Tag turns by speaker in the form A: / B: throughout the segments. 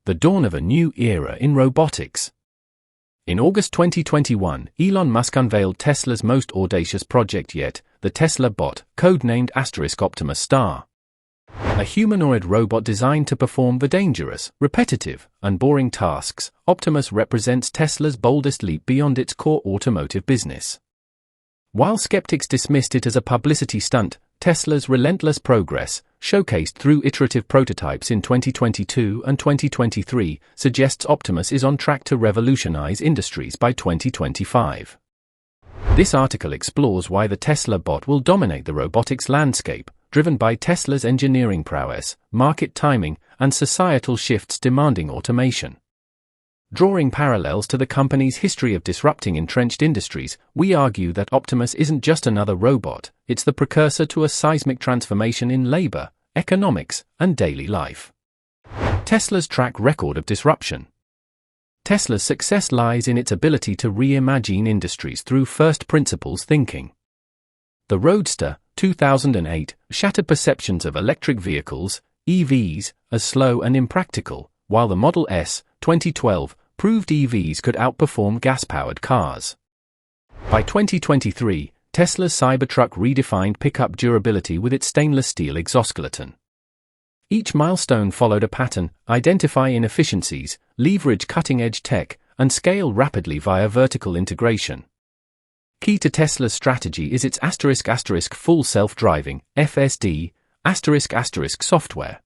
A: the dawn of a new era in robotics. In August 2021, Elon Musk unveiled Tesla's most audacious project yet, the Tesla bot, codenamed Optimus Star. A humanoid robot designed to perform the dangerous, repetitive, and boring tasks, Optimus represents Tesla's boldest leap beyond its core automotive business. While skeptics dismissed it as a publicity stunt, Tesla's relentless progress, showcased through iterative prototypes in 2022 and 2023, suggests Optimus is on track to revolutionize industries by 2025. This article explores why the Tesla bot will dominate the robotics landscape, driven by Tesla's engineering prowess, market timing, and societal shifts demanding automation. Drawing parallels to the company's history of disrupting entrenched industries, we argue that Optimus isn't just another robot, it's the precursor to a seismic transformation in labor, economics, and daily life. Tesla's track record of disruption. Tesla's success lies in its ability to reimagine industries through first-principles thinking. The Roadster, 2008, shattered perceptions of electric vehicles, EVs, as slow and impractical, while the Model S, 2012, proved EVs could outperform gas-powered cars. By 2023, Tesla's Cybertruck redefined pickup durability with its stainless steel exoskeleton. Each milestone followed a pattern: identify inefficiencies, leverage cutting-edge tech, and scale rapidly via vertical integration. Key to Tesla's strategy is its full self-driving (FSD) software.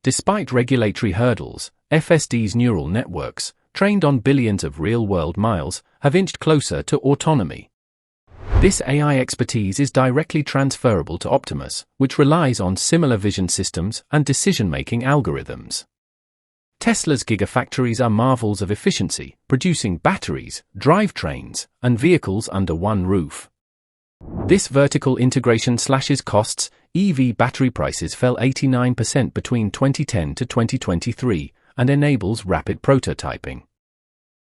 A: Despite regulatory hurdles, FSD's neural networks, trained on billions of real-world miles, have inched closer to autonomy. This AI expertise is directly transferable to Optimus, which relies on similar vision systems and decision-making algorithms. Tesla's gigafactories are marvels of efficiency, producing batteries, drivetrains, and vehicles under one roof. This vertical integration slashes costs. EV battery prices fell 89% between 2010 to 2023, and enables rapid prototyping.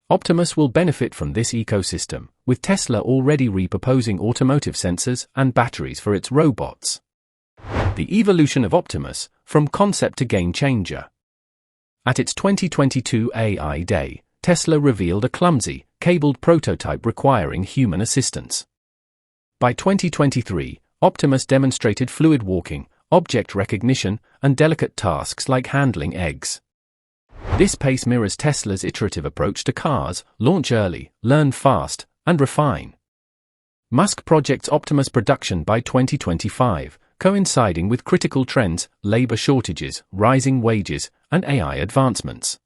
A: Optimus will benefit from this ecosystem, with Tesla already repurposing automotive sensors and batteries for its robots. The evolution of Optimus, from concept to game changer. At its 2022 AI Day, Tesla revealed a clumsy, cabled prototype requiring human assistance. By 2023, Optimus demonstrated fluid walking, object recognition, and delicate tasks like handling eggs. This pace mirrors Tesla's iterative approach to cars: launch early, learn fast, and refine. Musk projects Optimus production by 2025, coinciding with critical trends: labor shortages, rising wages, and AI advancements.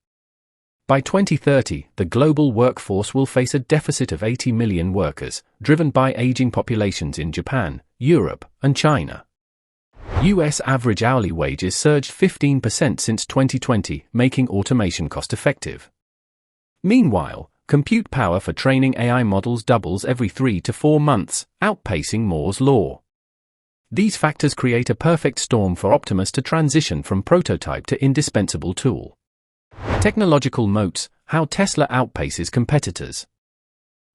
A: By 2030, the global workforce will face a deficit of 80 million workers, driven by aging populations in Japan, Europe, and China. U.S. average hourly wages surged 15% since 2020, making automation cost-effective. Meanwhile, compute power for training AI models doubles every 3 to 4 months, outpacing Moore's law. These factors create a perfect storm for Optimus to transition from prototype to indispensable tool. Technological moats: how Tesla outpaces competitors.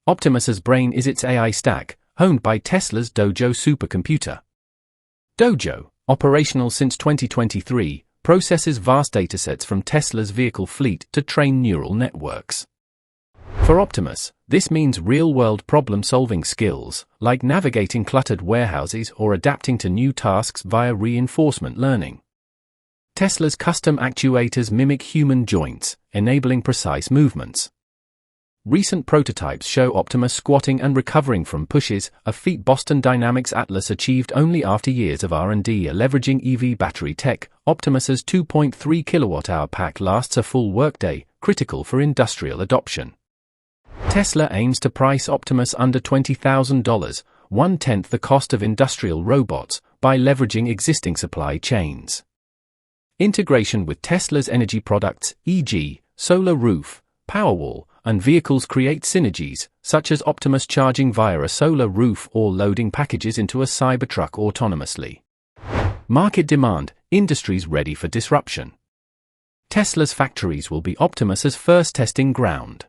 A: Optimus's brain is its AI stack, honed by Tesla's Dojo supercomputer. Dojo, operational since 2023, processes vast datasets from Tesla's vehicle fleet to train neural networks. For Optimus, this means real-world problem-solving skills, like navigating cluttered warehouses or adapting to new tasks via reinforcement learning. Tesla's custom actuators mimic human joints, enabling precise movements. Recent prototypes show Optimus squatting and recovering from pushes, a feat Boston Dynamics Atlas achieved only after years of R&D. Leveraging EV battery tech, Optimus's 2.3 kWh pack lasts a full workday, critical for industrial adoption. Tesla aims to price Optimus under $20,000, one-tenth the cost of industrial robots, by leveraging existing supply chains. Integration with Tesla's energy products, e.g., solar roof, Powerwall, and vehicles create synergies, such as Optimus charging via a solar roof or loading packages into a Cybertruck autonomously. Market demand: industries ready for disruption. Tesla's factories will be Optimus's first testing ground.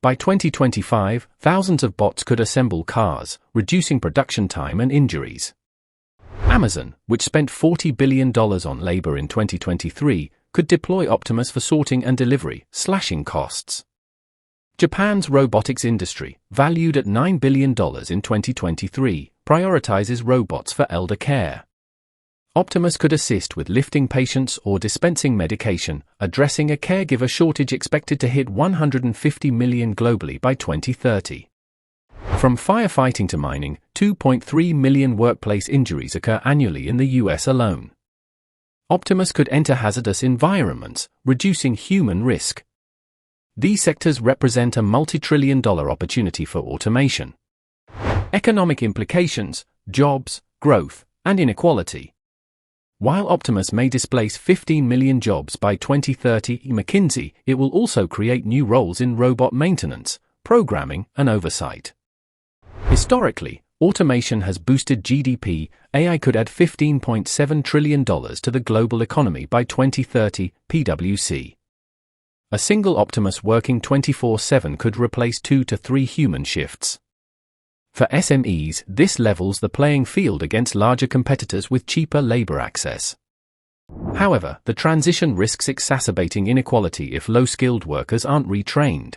A: By 2025, thousands of bots could assemble cars, reducing production time and injuries. Amazon, which spent $40 billion on labor in 2023, could deploy Optimus for sorting and delivery, slashing costs. Japan's robotics industry, valued at $9 billion in 2023, prioritizes robots for elder care. Optimus could assist with lifting patients or dispensing medication, addressing a caregiver shortage expected to hit 150 million globally by 2030. From firefighting to mining, 2.3 million workplace injuries occur annually in the US alone. Optimus could enter hazardous environments, reducing human risk. These sectors represent a multi-trillion-dollar opportunity for automation. Economic implications, jobs, growth, and inequality. While Optimus may displace 15 million jobs by 2030 McKinsey, it will also create new roles in robot maintenance, programming, and oversight. Historically, automation has boosted GDP. AI could add $15.7 trillion to the global economy by 2030, PwC. A single Optimus working 24/7 could replace 2 to 3 human shifts. For SMEs, this levels the playing field against larger competitors with cheaper labor access. However, the transition risks exacerbating inequality if low-skilled workers aren't retrained.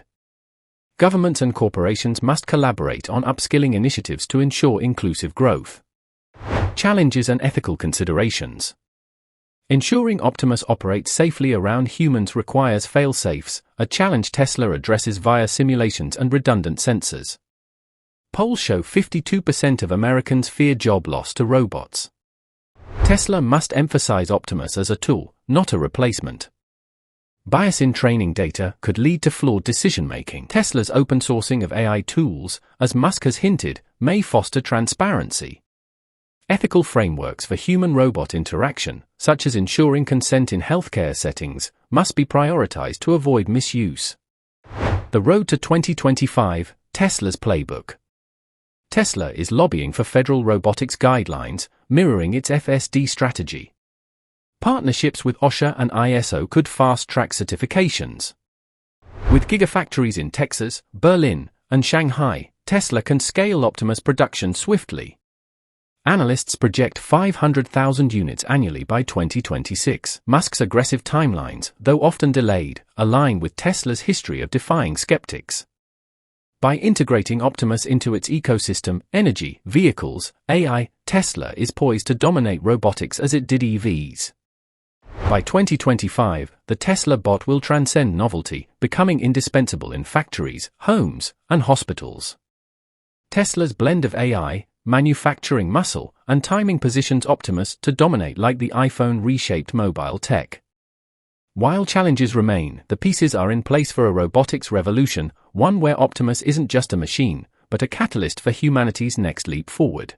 A: Governments and corporations must collaborate on upskilling initiatives to ensure inclusive growth. Challenges and ethical considerations. Ensuring Optimus operates safely around humans requires fail-safes, a challenge Tesla addresses via simulations and redundant sensors. Polls show 52% of Americans fear job loss to robots. Tesla must emphasize Optimus as a tool, not a replacement. Bias in training data could lead to flawed decision-making. Tesla's open sourcing of AI tools, as Musk has hinted, may foster transparency. Ethical frameworks for human-robot interaction, such as ensuring consent in healthcare settings, must be prioritized to avoid misuse. The road to 2025, Tesla's playbook. Tesla is lobbying for federal robotics guidelines, mirroring its FSD strategy. Partnerships with OSHA and ISO could fast-track certifications. With gigafactories in Texas, Berlin, and Shanghai, Tesla can scale Optimus production swiftly. Analysts project 500,000 units annually by 2026. Musk's aggressive timelines, though often delayed, align with Tesla's history of defying skeptics. By integrating Optimus into its ecosystem, energy, vehicles, AI, Tesla is poised to dominate robotics as it did EVs. By 2025, the Tesla bot will transcend novelty, becoming indispensable in factories, homes, and hospitals. Tesla's blend of AI, manufacturing muscle, and timing positions Optimus to dominate like the iPhone reshaped mobile tech. While challenges remain, the pieces are in place for a robotics revolution, one where Optimus isn't just a machine, but a catalyst for humanity's next leap forward.